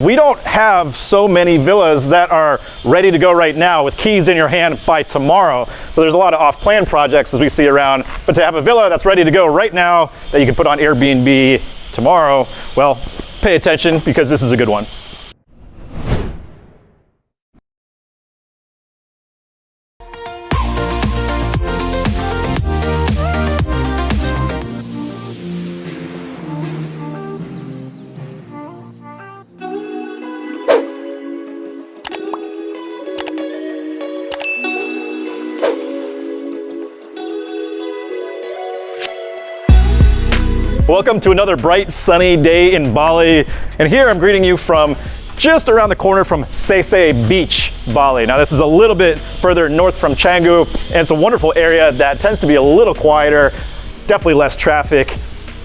We don't have so many villas that are ready to go right now with keys in your hand by tomorrow. So there's a lot of off-plan projects as we see around, but to have a villa that's ready to go right now that you can put on Airbnb tomorrow, well, pay attention because this is a good one. Welcome to another bright sunny day in Bali, and here I'm greeting you from just around the corner from Seseh Beach, Bali. Now this is a little bit further north from Canggu, and it's a wonderful area that tends to be a little quieter, definitely less traffic,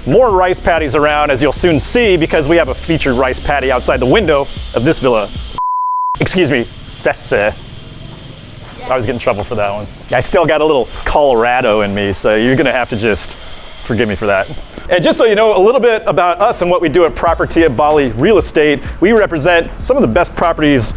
more rice paddies around, as you'll soon see, because we have a featured rice paddy outside the window of this villa. Excuse me, Seseh. I always get in trouble for that one. I still got a little Colorado in me, so you're gonna have to just forgive me for that. And just so you know a little bit about us and what we do at PROPERTIA Bali Real Estate, we represent some of the best properties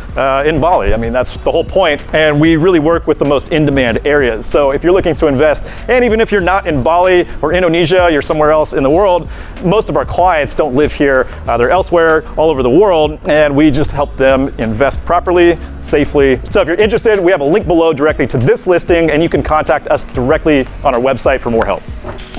in Bali. I mean, that's the whole point. And we really work with the most in-demand areas. So if you're looking to invest, and even if you're not in Bali or Indonesia, you're somewhere else in the world, most of our clients don't live here. They're elsewhere all over the world, and we just help them invest properly, safely. So if you're interested, we have a link below directly to this listing, and you can contact us directly on our website for more help.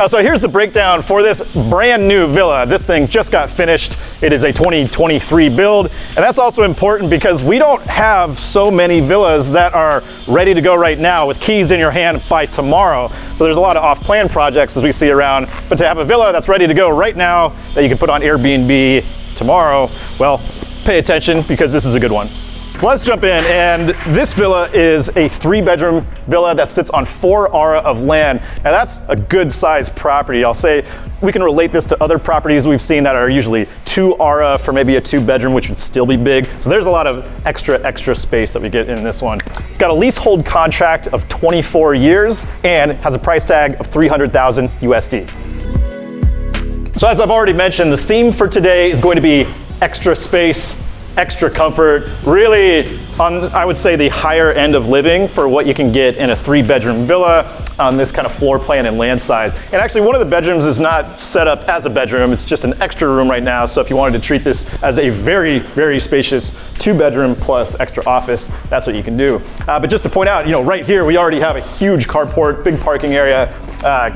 So here's the breakdown for this brand new villa. This thing just got finished. It is a 2023 build, and that's also important because we don't have so many villas that are ready to go right now with keys in your hand by tomorrow. So there's a lot of off-plan projects as we see around, but to have a villa that's ready to go right now that you can put on Airbnb tomorrow, well, pay attention because this is a good one. So let's jump in, and this villa is a 3-bedroom villa that sits on 4 ara of land. Now that's a good sized property. I'll say we can relate this to other properties we've seen that are usually 2 ara for maybe a 2-bedroom, which would still be big. So there's a lot of extra space that we get in this one. It's got a leasehold contract of 24 years and has a price tag of 300,000 USD. So as I've already mentioned, the theme for today is going to be extra space, extra comfort, really on, I would say, the higher end of living for what you can get in a 3-bedroom villa on this kind of floor plan and land size. And actually one of the bedrooms is not set up as a bedroom, it's just an extra room right now. So if you wanted to treat this as a very spacious 2-bedroom plus extra office, that's what you can do. But just to point out, right here we already have a huge carport, big parking area,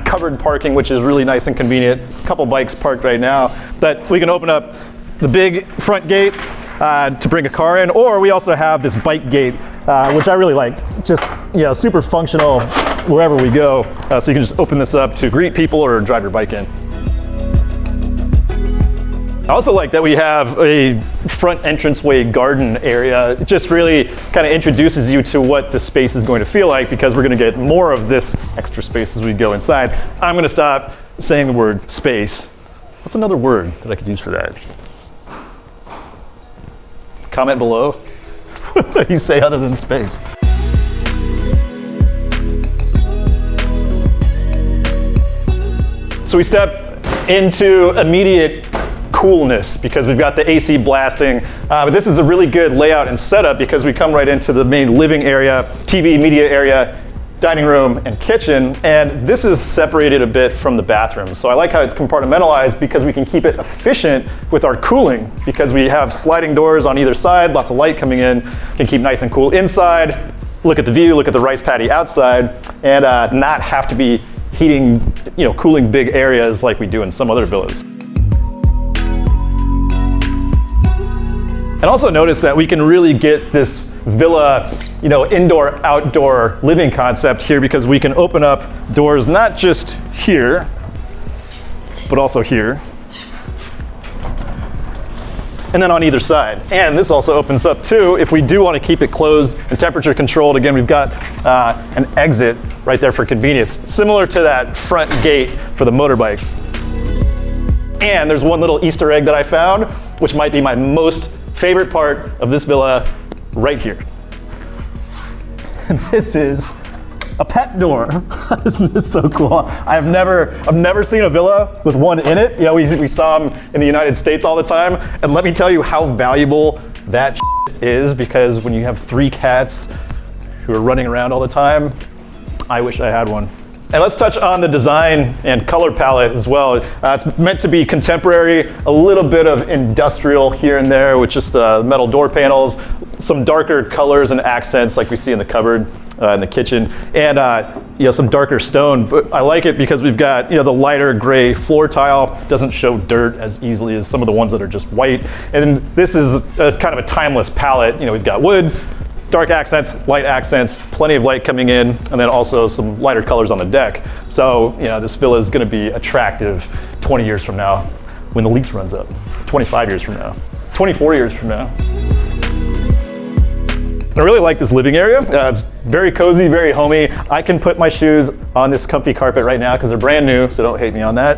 covered parking, which is really nice and convenient. A couple bikes parked right now, but we can open up the big front gate to bring a car in, or we also have this bike gate, which I really like. Just super functional wherever we go. So you can just open this up to greet people or drive your bike in. I also like that we have a front entranceway garden area. It just really kind of introduces you to what the space is going to feel like, because we're going to get more of this extra space as we go inside. I'm going to stop saying the word space. What's another word that I could use for that? Comment below. What do you say other than space? So we step into immediate coolness because we've got the AC blasting, but this is a really good layout and setup because we come right into the main living area, TV, media area, dining room, and kitchen, and this is separated a bit from the bathroom. So I like how it's compartmentalized because we can keep it efficient with our cooling because we have sliding doors on either side, lots of light coming in, can keep nice and cool inside, look at the view, look at the rice paddy outside, and not have to be heating, cooling big areas like we do in some other villas. And also notice that we can really get this villa, indoor outdoor living concept here because we can open up doors not just here, but also here. And then on either side. And this also opens up too, if we do want to keep it closed and temperature controlled. Again, we've got an exit right there for convenience, similar to that front gate for the motorbikes. And there's one little Easter egg that I found, which might be my most favorite part of this villa right here. And this is a pet door. Isn't this so cool? I've never seen a villa with one in it. You know, we saw them in the United States all the time. And let me tell you how valuable that is, because when you have 3 cats who are running around all the time, I wish I had one. And let's touch on the design and color palette as well. It's meant to be contemporary, a little bit of industrial here and there with just metal door panels, some darker colors and accents like we see in the cupboard in the kitchen, and you know, some darker stone. But I like it because we've got, you know, the lighter gray floor tile, doesn't show dirt as easily as some of the ones that are just white. And this is kind of a timeless palette. You know, we've got wood, dark accents, light accents, plenty of light coming in, and then also some lighter colors on the deck. So, you know, this villa is gonna be attractive 20 years from now when the lease runs up, 25 years from now, 24 years from now. I really like this living area. It's very cozy, very homey. I can put my shoes on this comfy carpet right now because they're brand new, so don't hate me on that.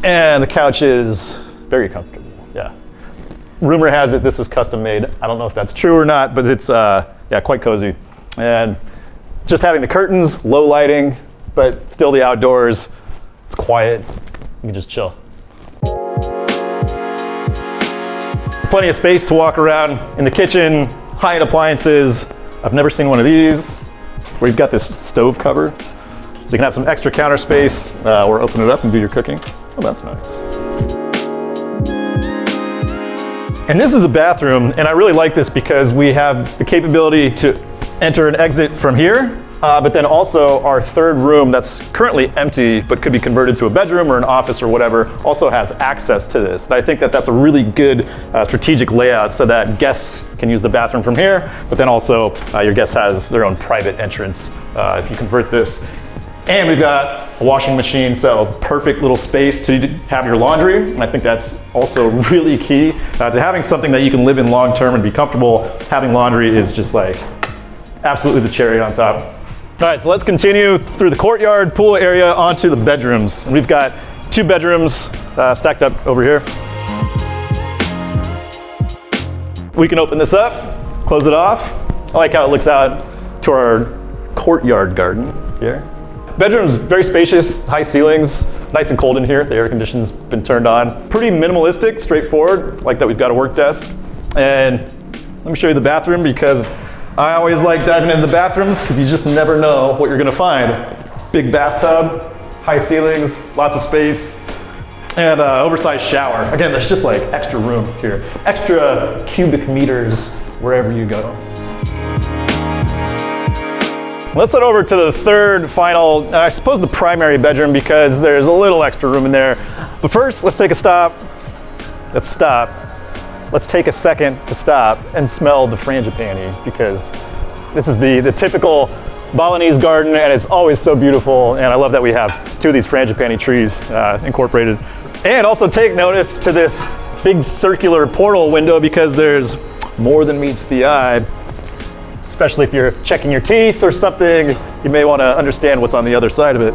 And the couch is very comfortable, yeah. Rumor has it this was custom made. I don't know if that's true or not, but it's yeah, quite cozy. And just having the curtains, low lighting, but still the outdoors. It's quiet, you can just chill. Plenty of space to walk around in the kitchen, high-end appliances. I've never seen one of these, where you've got this stove cover. So you can have some extra counter space, or open it up and do your cooking. Oh, that's nice. And this is a bathroom, and I really like this because we have the capability to enter and exit from here, but then also our third room that's currently empty but could be converted to a bedroom or an office or whatever also has access to this. And I think that that's a really good strategic layout so that guests can use the bathroom from here, but then also your guest has their own private entrance if you convert this. And we've got a washing machine, so perfect little space to have your laundry. And I think that's also really key to having something that you can live in long term and be comfortable. Having laundry is just like absolutely the cherry on top. All right, so let's continue through the courtyard pool area onto the bedrooms. And we've got 2 bedrooms stacked up over here. We can open this up, close it off. I like how it looks out to our courtyard garden here. Bedroom's very spacious, high ceilings, nice and cold in here. The air conditioning's been turned on. Pretty minimalistic, straightforward, like that we've got a work desk. And let me show you the bathroom because I always like diving into the bathrooms because you just never know what you're gonna find. Big bathtub, high ceilings, lots of space, and oversized shower. Again, there's just like extra room here. Extra cubic meters wherever you go. Let's head over to the third, final, I suppose the primary bedroom because there's a little extra room in there. But first, let's take a stop. Let's stop. Let's take a second to stop and smell the frangipani because this is the typical Balinese garden and it's always so beautiful. And I love that we have 2 of these frangipani trees incorporated. And also take notice to this big circular portal window because there's more than meets the eye. Especially if you're checking your teeth or something, you may want to understand what's on the other side of it.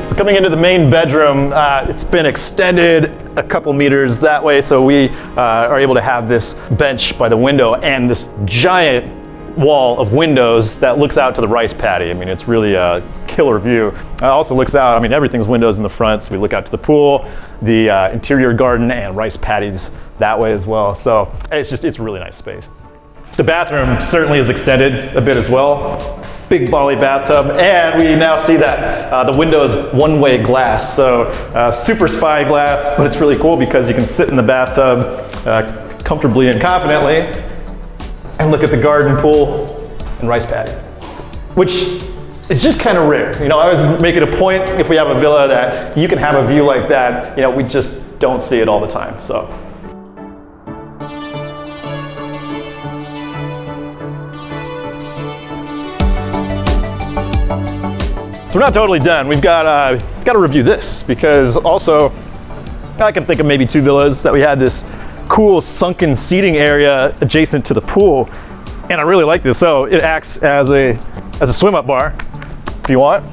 So coming into the main bedroom, it's been extended a couple meters that way, so we are able to have this bench by the window and this giant wall of windows that looks out to the rice paddy. I mean, it's really a killer view. It also looks out, I mean, everything's windows in the front, so we look out to the pool, the interior garden, and rice paddies that way as well. So it's a really nice space. The bathroom certainly is extended a bit as well. Big Bali bathtub, and we now see that the window is one-way glass, so super spy glass, but it's really cool because you can sit in the bathtub comfortably and confidently and look at the garden, pool, and rice paddy, which is just kind of rare. You know, I always make it a point if we have a villa that you can have a view like that. You know, we just don't see it all the time. So we're not totally done. We've got to review this because also I can think of maybe 2 villas that we had this cool sunken seating area adjacent to the pool, and I really like this. So it acts as a swim up bar if you want,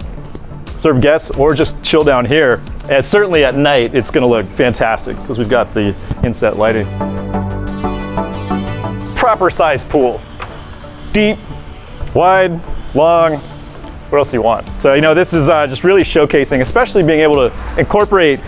serve guests or just chill down here. And certainly at night it's going to look fantastic because we've got the inset lighting. Proper sized pool. deep, wide, long. What else do you want? So, you know, this is just really showcasing, especially being able to incorporate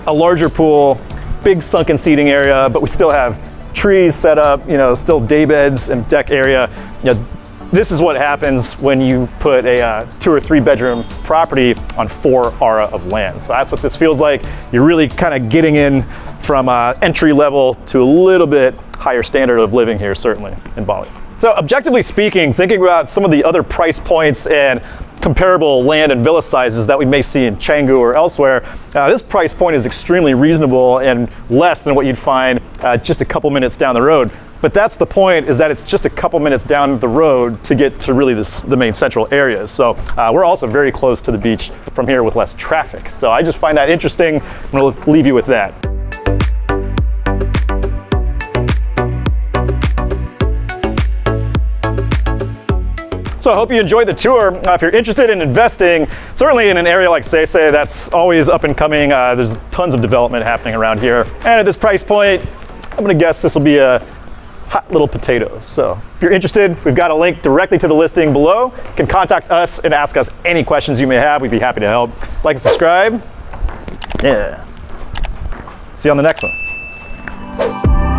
a larger pool, big sunken seating area, but we still have trees set up, you know, still day beds and deck area. You know, this is what happens when you put a 2 or 3 bedroom property on 4 ara of land. So that's what this feels like. You're really kind of getting in from entry level to a little bit higher standard of living here, certainly in Bali. So objectively speaking, thinking about some of the other price points and comparable land and villa sizes that we may see in Canggu or elsewhere, this price point is extremely reasonable and less than what you'd find just a couple minutes down the road. But that's the point, is that it's just a couple minutes down the road to get to really the main central areas. So we're also very close to the beach from here with less traffic. So I just find that interesting. I'm gonna leave you with that. So I hope you enjoyed the tour. If you're interested in investing, certainly in an area like Seseh, that's always up and coming. There's tons of development happening around here. And at this price point, I'm gonna guess this will be a hot little potato. So if you're interested, we've got a link directly to the listing below. You can contact us and ask us any questions you may have. We'd be happy to help. Like and subscribe. Yeah. See you on the next one.